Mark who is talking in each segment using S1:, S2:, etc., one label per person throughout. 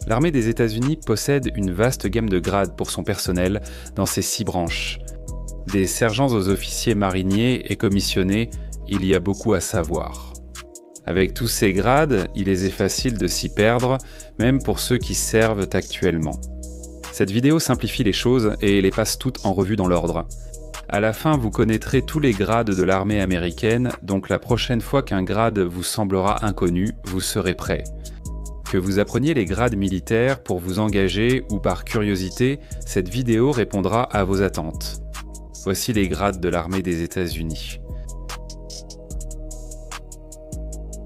S1: L'armée des États-Unis possède une vaste gamme de grades pour son personnel dans ses 6 branches. Des sergents aux officiers mariniers et commissionnés, il y a beaucoup à savoir. Avec tous ces grades, il est facile de s'y perdre, même pour ceux qui servent actuellement. Cette vidéo simplifie les choses et les passe toutes en revue dans l'ordre. À la fin, vous connaîtrez tous les grades de l'armée américaine, donc la prochaine fois qu'un grade vous semblera inconnu, vous serez prêt. Que vous appreniez les grades militaires pour vous engager ou par curiosité, cette vidéo répondra à vos attentes. Voici les grades de l'armée des États-Unis.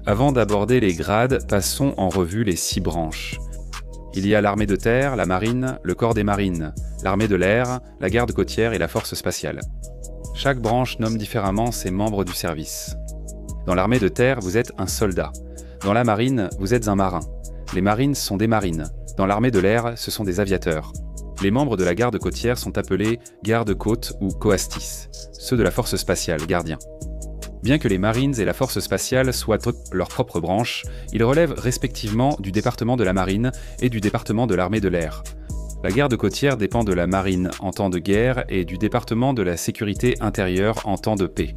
S1: Avant d'aborder les grades, passons en revue les 6 branches. Il y a l'armée de terre, la marine, le corps des marines, l'armée de l'air, la garde côtière et la force spatiale. Chaque branche nomme différemment ses membres du service. Dans l'armée de terre, vous êtes un soldat. Dans la marine, vous êtes un marin. Les marines sont des marines. Dans l'armée de l'air, ce sont des aviateurs. Les membres de la garde côtière sont appelés garde-côte ou coastis, ceux de la force spatiale, gardiens. Bien que les Marines et la force spatiale soient leur propre branche, ils relèvent respectivement du département de la marine et du département de l'armée de l'air. La garde côtière dépend de la marine en temps de guerre et du département de la sécurité intérieure en temps de paix,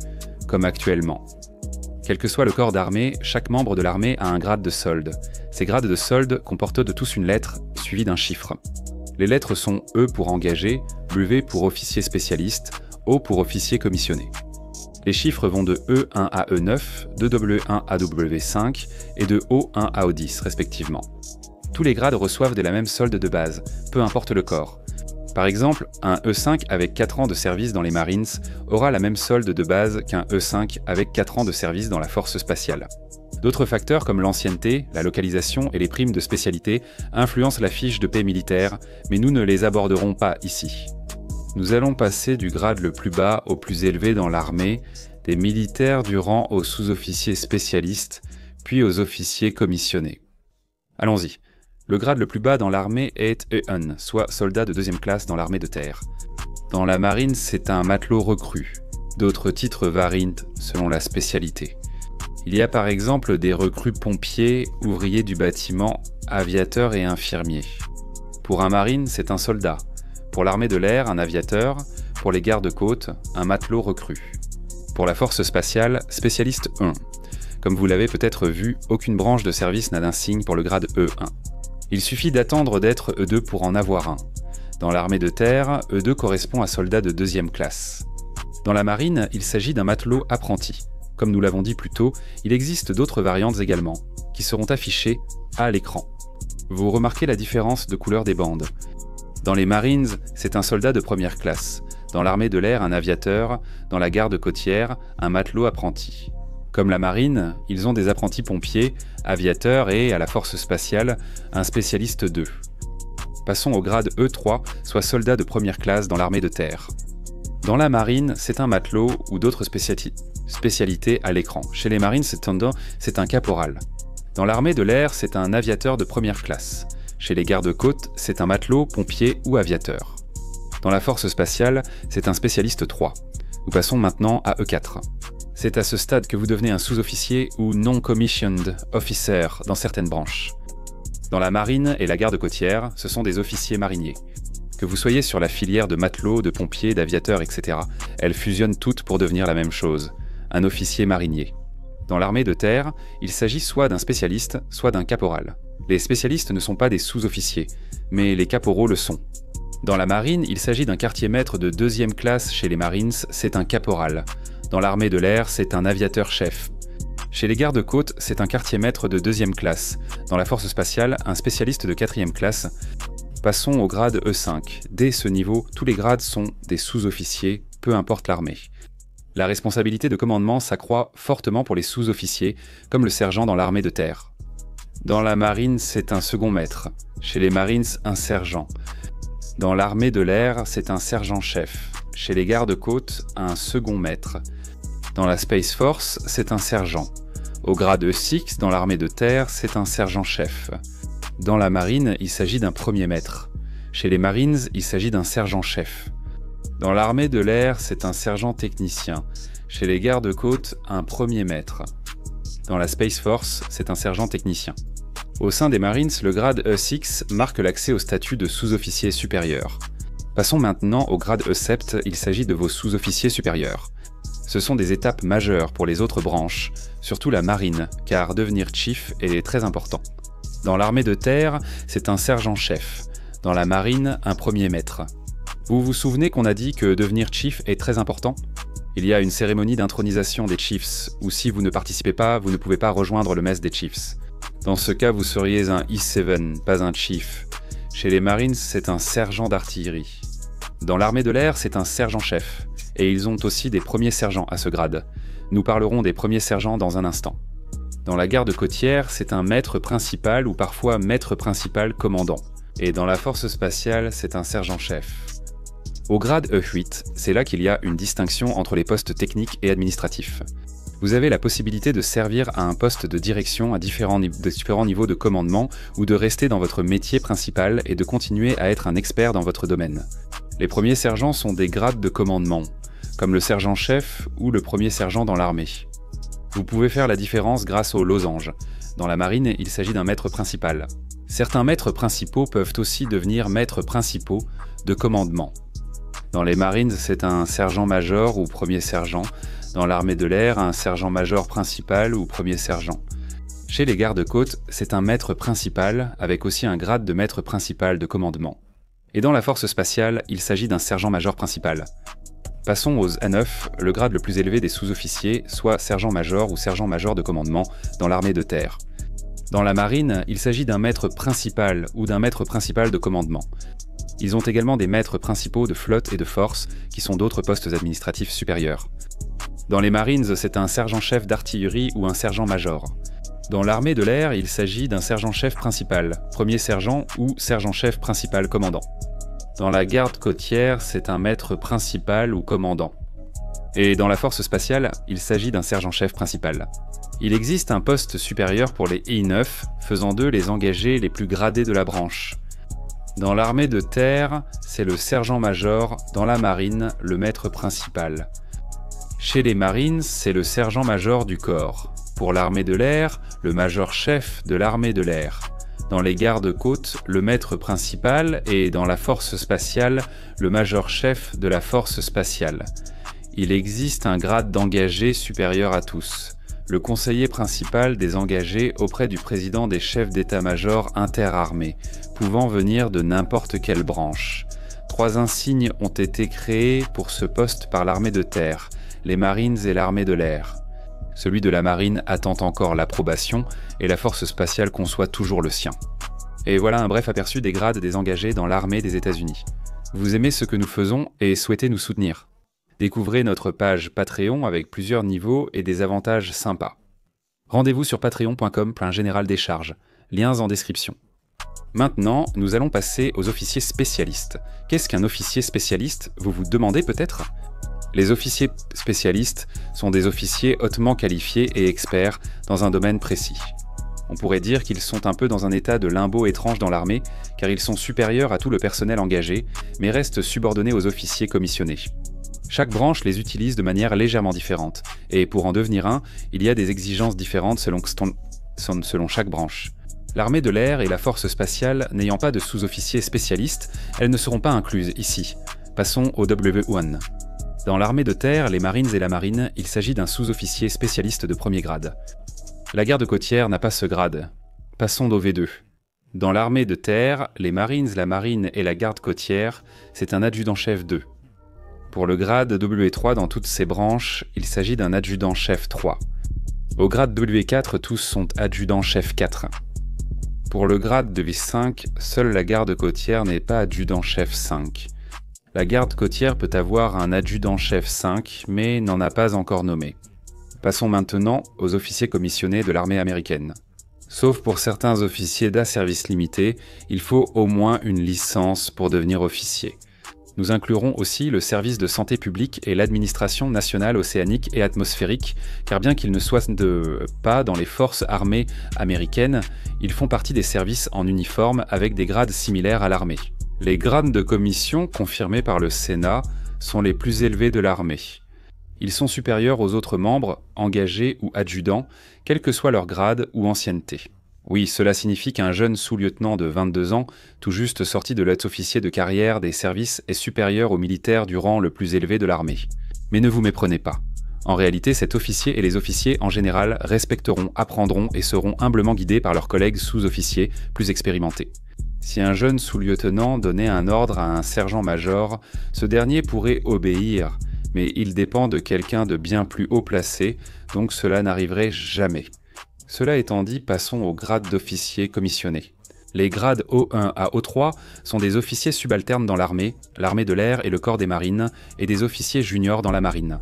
S1: comme actuellement. Quel que soit le corps d'armée, chaque membre de l'armée a un grade de solde. Ces grades de solde comportent de tous une lettre, suivie d'un chiffre. Les lettres sont E pour engagé, W pour officier spécialiste, O pour officier commissionné. Les chiffres vont de E1 à E9, de W1 à W5 et de O1 à O10 respectivement. Tous les grades reçoivent de la même solde de base, peu importe le corps. Par exemple, un E5 avec 4 ans de service dans les Marines aura la même solde de base qu'un E5 avec 4 ans de service dans la force spatiale. D'autres facteurs comme l'ancienneté, la localisation et les primes de spécialité influencent la fiche de paie militaire, mais nous ne les aborderons pas ici. Nous allons passer du grade le plus bas au plus élevé dans l'armée, des militaires du rang aux sous-officiers spécialistes, puis aux officiers commissionnés. Allons-y. Le grade le plus bas dans l'armée est E1, soit soldat de 2e classe dans l'armée de terre. Dans la marine, c'est un matelot recrue. D'autres titres varient selon la spécialité. Il y a par exemple des recrues pompiers, ouvriers du bâtiment, aviateurs et infirmiers. Pour un marine, c'est un soldat. Pour l'armée de l'air, un aviateur. Pour les gardes-côtes, un matelot recrue. Pour la force spatiale, spécialiste 1. Comme vous l'avez peut-être vu, aucune branche de service n'a d'insigne pour le grade E1. Il suffit d'attendre d'être E2 pour en avoir un. Dans l'armée de terre, E2 correspond à soldat de 2e classe. Dans la marine, il s'agit d'un matelot apprenti. Comme nous l'avons dit plus tôt, il existe d'autres variantes également, qui seront affichées à l'écran. Vous remarquez la différence de couleur des bandes. Dans les Marines, c'est un soldat de 1re classe. Dans l'armée de l'air, un aviateur. Dans la garde côtière, un matelot apprenti. Comme la marine, ils ont des apprentis pompiers, aviateurs et, à la force spatiale, un spécialiste 2. Passons au grade E3, soit soldat de 1re classe dans l'armée de terre. Dans la marine, c'est un matelot ou d'autres spécialités à l'écran. Chez les Marines, c'est un caporal. Dans l'armée de l'air, c'est un aviateur de 1re classe. Chez les gardes-côtes, c'est un matelot, pompier ou aviateur. Dans la force spatiale, c'est un spécialiste 3. Nous passons maintenant à E4. C'est à ce stade que vous devenez un sous-officier ou non-commissioned officer dans certaines branches. Dans la marine et la garde côtière, ce sont des officiers mariniers. Que vous soyez sur la filière de matelots, de pompiers, d'aviateurs, etc., elles fusionnent toutes pour devenir la même chose, un officier marinier. Dans l'armée de terre, il s'agit soit d'un spécialiste, soit d'un caporal. Les spécialistes ne sont pas des sous-officiers, mais les caporaux le sont. Dans la marine, il s'agit d'un quartier-maître de 2e classe chez les Marines, c'est un caporal. Dans l'armée de l'air, c'est un aviateur-chef. Chez les gardes-côtes, c'est un quartier-maître de 2e classe. Dans la force spatiale, un spécialiste de 4e classe. Passons au grade E5. Dès ce niveau, tous les grades sont des sous-officiers, peu importe l'armée. La responsabilité de commandement s'accroît fortement pour les sous-officiers, comme le sergent dans l'armée de terre. Dans la marine, c'est un second maître. Chez les Marines, un sergent. Dans l'armée de l'air, c'est un sergent-chef. Chez les gardes-côtes, un second maître. Dans la Space Force, c'est un sergent. Au grade E6, dans l'armée de terre, c'est un sergent-chef. Dans la marine, il s'agit d'un premier maître. Chez les Marines, il s'agit d'un sergent-chef. Dans l'armée de l'air, c'est un sergent technicien. Chez les gardes-côtes, un premier maître. Dans la Space Force, c'est un sergent technicien. Au sein des Marines, le grade E6 marque l'accès au statut de sous-officier supérieur. Passons maintenant au grade E7, il s'agit de vos sous-officiers supérieurs. Ce sont des étapes majeures pour les autres branches, surtout la marine, car devenir chief est très important. Dans l'armée de terre, c'est un sergent-chef. Dans la marine, un premier maître. Vous vous souvenez qu'on a dit que devenir chief est très important ? Il y a une cérémonie d'intronisation des chiefs, où si vous ne participez pas, vous ne pouvez pas rejoindre le mess des chiefs. Dans ce cas, vous seriez un E7, pas un chief. Chez les Marines, c'est un sergent d'artillerie. Dans l'armée de l'air, c'est un sergent-chef. Et ils ont aussi des premiers sergents à ce grade. Nous parlerons des premiers sergents dans un instant. Dans la garde côtière, c'est un maître principal ou parfois maître principal commandant. Et dans la force spatiale, c'est un sergent-chef. Au grade E8, c'est là qu'il y a une distinction entre les postes techniques et administratifs. Vous avez la possibilité de servir à un poste de direction à différents niveaux de commandement ou de rester dans votre métier principal et de continuer à être un expert dans votre domaine. Les premiers sergents sont des grades de commandement, comme le sergent-chef ou le premier sergent dans l'armée. Vous pouvez faire la différence grâce aux losanges. Dans la marine, il s'agit d'un maître principal. Certains maîtres principaux peuvent aussi devenir maîtres principaux de commandement. Dans les Marines, c'est un sergent-major ou premier sergent. Dans l'armée de l'air, un sergent-major principal ou premier sergent. Chez les gardes-côtes, c'est un maître principal avec aussi un grade de maître principal de commandement. Et dans la force spatiale, il s'agit d'un sergent-major principal. Passons aux A9, le grade le plus élevé des sous-officiers, soit sergent-major ou sergent-major de commandement dans l'armée de terre. Dans la marine, il s'agit d'un maître principal ou d'un maître principal de commandement. Ils ont également des maîtres principaux de flotte et de force, qui sont d'autres postes administratifs supérieurs. Dans les Marines, c'est un sergent-chef d'artillerie ou un sergent-major. Dans l'armée de l'air, il s'agit d'un sergent-chef principal, premier sergent ou sergent-chef principal commandant. Dans la garde côtière, c'est un maître principal ou commandant. Et dans la force spatiale, il s'agit d'un sergent-chef principal. Il existe un poste supérieur pour les I9, faisant d'eux les engagés les plus gradés de la branche. Dans l'armée de terre, c'est le sergent-major, dans la marine, le maître principal. Chez les Marines, c'est le sergent-major du corps. Pour l'armée de l'air, le major-chef de l'armée de l'air. Dans les gardes-côtes, le maître principal et dans la force spatiale, le major-chef de la force spatiale. Il existe un grade d'engagé supérieur à tous. Le conseiller principal des engagés auprès du président des chefs d'état-major interarmés, pouvant venir de n'importe quelle branche. 3 insignes ont été créés pour ce poste par l'armée de terre, les Marines et l'armée de l'air. Celui de la marine attend encore l'approbation et la force spatiale conçoit toujours le sien. Et voilà un bref aperçu des grades des engagés dans l'armée des États-Unis. Vous aimez ce que nous faisons et souhaitez nous soutenir. Découvrez notre page Patreon avec plusieurs niveaux et des avantages sympas. Rendez-vous sur patreon.com/général-des-charges, liens en description. Maintenant, nous allons passer aux officiers spécialistes. Qu'est-ce qu'un officier spécialiste, vous vous demandez peut-être ? Les officiers spécialistes sont des officiers hautement qualifiés et experts dans un domaine précis. On pourrait dire qu'ils sont un peu dans un état de limbo étrange dans l'armée, car ils sont supérieurs à tout le personnel engagé, mais restent subordonnés aux officiers commissionnés. Chaque branche les utilise de manière légèrement différente, et pour en devenir un, il y a des exigences différentes selon chaque branche. L'armée de l'air et la force spatiale n'ayant pas de sous-officiers spécialistes, elles ne seront pas incluses ici. Passons au W1. Dans l'armée de terre, les Marines et la marine, il s'agit d'un sous-officier spécialiste de premier grade. La garde côtière n'a pas ce grade. Passons au V2. Dans l'armée de terre, les Marines, la marine et la garde côtière, c'est un adjudant-chef 2. Pour le grade W3 dans toutes ces branches, il s'agit d'un adjudant-chef 3. Au grade W4, tous sont adjudants-chef 4. Pour le grade de V5, seule la garde côtière n'est pas adjudant-chef 5. La garde côtière peut avoir un adjudant-chef 5, mais n'en a pas encore nommé. Passons maintenant aux officiers commissionnés de l'armée américaine. Sauf pour certains officiers d'asservice limité, il faut au moins une licence pour devenir officier. Nous inclurons aussi le service de santé publique et l'administration nationale océanique et atmosphérique, car bien qu'ils ne soient pas dans les forces armées américaines, ils font partie des services en uniforme avec des grades similaires à l'armée. Les grades de commission confirmés par le Sénat sont les plus élevés de l'armée. Ils sont supérieurs aux autres membres, engagés ou adjudants, quel que soit leur grade ou ancienneté. Oui, cela signifie qu'un jeune sous-lieutenant de 22 ans, tout juste sorti de l'aide-officier de carrière des services, est supérieur au militaire du rang le plus élevé de l'armée. Mais ne vous méprenez pas. En réalité, cet officier et les officiers en général respecteront, apprendront et seront humblement guidés par leurs collègues sous-officiers plus expérimentés. Si un jeune sous-lieutenant donnait un ordre à un sergent-major, ce dernier pourrait obéir, mais il dépend de quelqu'un de bien plus haut placé, donc cela n'arriverait jamais. Cela étant dit, passons au grade d'officier commissionné. Les grades O1 à O3 sont des officiers subalternes dans l'armée de l'air et le corps des marines, et des officiers juniors dans la marine.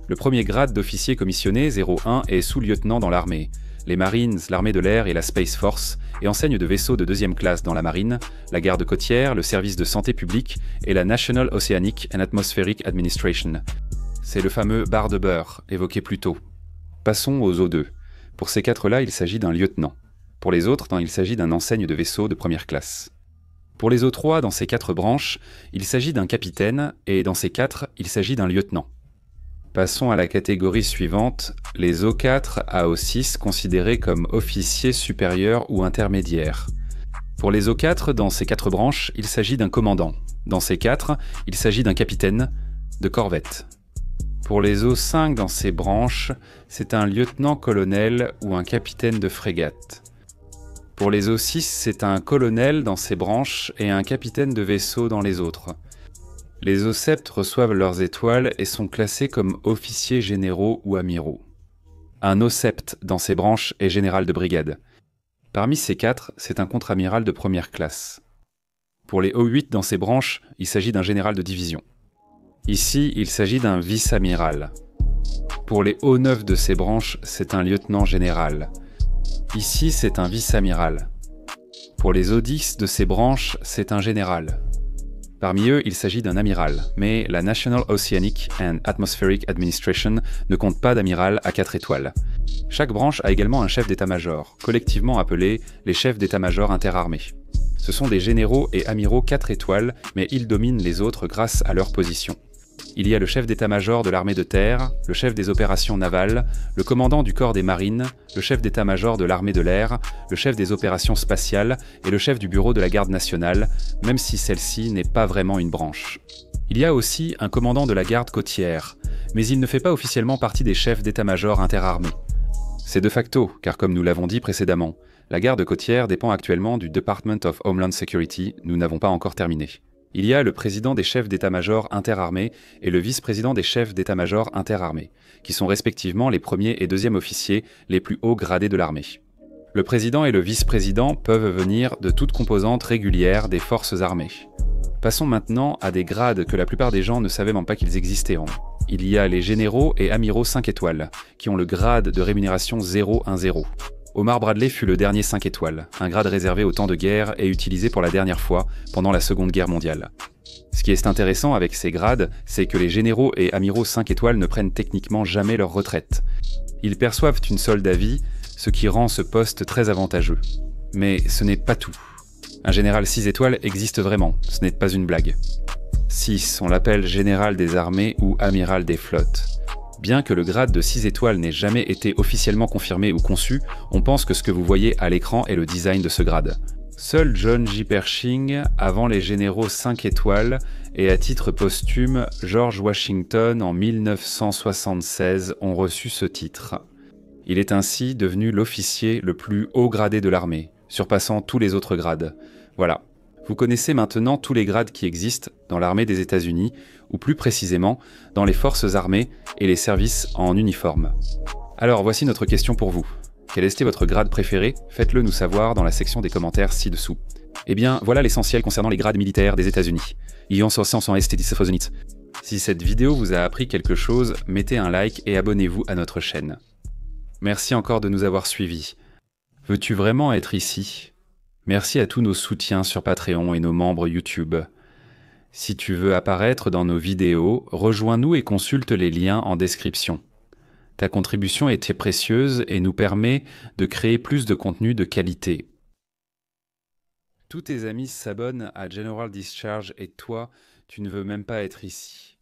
S1: Le premier grade d'officier commissionné, 01, est sous-lieutenant dans l'armée, les Marines, l'armée de l'air et la Space Force, et enseigne de vaisseaux de deuxième classe dans la marine, la garde côtière, le service de santé publique et la National Oceanic and Atmospheric Administration. C'est le fameux bar de beurre, évoqué plus tôt. Passons aux O2. Pour ces quatre-là, il s'agit d'un lieutenant. Pour les autres, il s'agit d'un enseigne de vaisseau de première classe. Pour les O3, dans ces quatre branches, il s'agit d'un capitaine, et dans ces quatre, il s'agit d'un lieutenant. Passons à la catégorie suivante, les O4 à O6 considérés comme officiers supérieurs ou intermédiaires. Pour les O4, dans ces quatre branches, il s'agit d'un commandant. Dans ces quatre, il s'agit d'un capitaine de corvette. Pour les O5 dans ces branches, c'est un lieutenant-colonel ou un capitaine de frégate. Pour les O6, c'est un colonel dans ces branches et un capitaine de vaisseau dans les autres. Les O7 reçoivent leurs étoiles et sont classés comme officiers généraux ou amiraux. Un O7 dans ces branches est général de brigade. Parmi ces quatre, c'est un contre-amiral de première classe. Pour les O8 dans ces branches, il s'agit d'un général de division. Ici, il s'agit d'un vice-amiral. Pour les O9 de ces branches, c'est un lieutenant général. Ici, c'est un vice-amiral. Pour les O10 de ces branches, c'est un général. Parmi eux, il s'agit d'un amiral, mais la National Oceanic and Atmospheric Administration ne compte pas d'amiral à 4 étoiles. Chaque branche a également un chef d'état-major, collectivement appelé les chefs d'état-major interarmés. Ce sont des généraux et amiraux 4 étoiles, mais ils dominent les autres grâce à leur position. Il y a le chef d'état-major de l'armée de terre, le chef des opérations navales, le commandant du corps des marines, le chef d'état-major de l'armée de l'air, le chef des opérations spatiales et le chef du bureau de la garde nationale, même si celle-ci n'est pas vraiment une branche. Il y a aussi un commandant de la garde côtière, mais il ne fait pas officiellement partie des chefs d'état-major interarmés. C'est de facto, car comme nous l'avons dit précédemment, la garde côtière dépend actuellement du Department of Homeland Security, nous n'avons pas encore terminé. Il y a le président des chefs d'état-major interarmés et le vice-président des chefs d'état-major interarmés, qui sont respectivement les premiers et deuxièmes officiers les plus hauts gradés de l'armée. Le président et le vice-président peuvent venir de toute composante régulière des forces armées. Passons maintenant à des grades que la plupart des gens ne savaient même pas qu'ils existaient. Il y a les généraux et amiraux 5 étoiles, qui ont le grade de rémunération 010. Omar Bradley fut le dernier 5 étoiles, un grade réservé au temps de guerre et utilisé pour la dernière fois pendant la Seconde Guerre mondiale. Ce qui est intéressant avec ces grades, c'est que les généraux et amiraux 5 étoiles ne prennent techniquement jamais leur retraite. Ils perçoivent une solde à vie, ce qui rend ce poste très avantageux. Mais ce n'est pas tout. Un général 6 étoiles existe vraiment, ce n'est pas une blague. 6, on l'appelle général des armées ou amiral des flottes. Bien que le grade de 6 étoiles n'ait jamais été officiellement confirmé ou conçu, on pense que ce que vous voyez à l'écran est le design de ce grade. Seul John J. Pershing, avant les généraux 5 étoiles, et à titre posthume, George Washington en 1976 ont reçu ce titre. Il est ainsi devenu l'officier le plus haut gradé de l'armée, surpassant tous les autres grades. Voilà. Vous connaissez maintenant tous les grades qui existent dans l'armée des États-Unis, ou plus précisément, dans les forces armées et les services en uniforme. Alors voici notre question pour vous. Quel était votre grade préféré? Faites-le nous savoir dans la section des commentaires ci-dessous. Eh bien, voilà l'essentiel concernant les grades militaires des États-Unis. Si cette vidéo vous a appris quelque chose, mettez un like et abonnez-vous à notre chaîne. Merci encore de nous avoir suivis. Veux-tu vraiment être ici? Merci à tous nos soutiens sur Patreon et nos membres YouTube. Si tu veux apparaître dans nos vidéos, rejoins-nous et consulte les liens en description. Ta contribution est précieuse et nous permet de créer plus de contenu de qualité. Tous tes amis s'abonnent à General Discharge et toi, tu ne veux même pas être ici.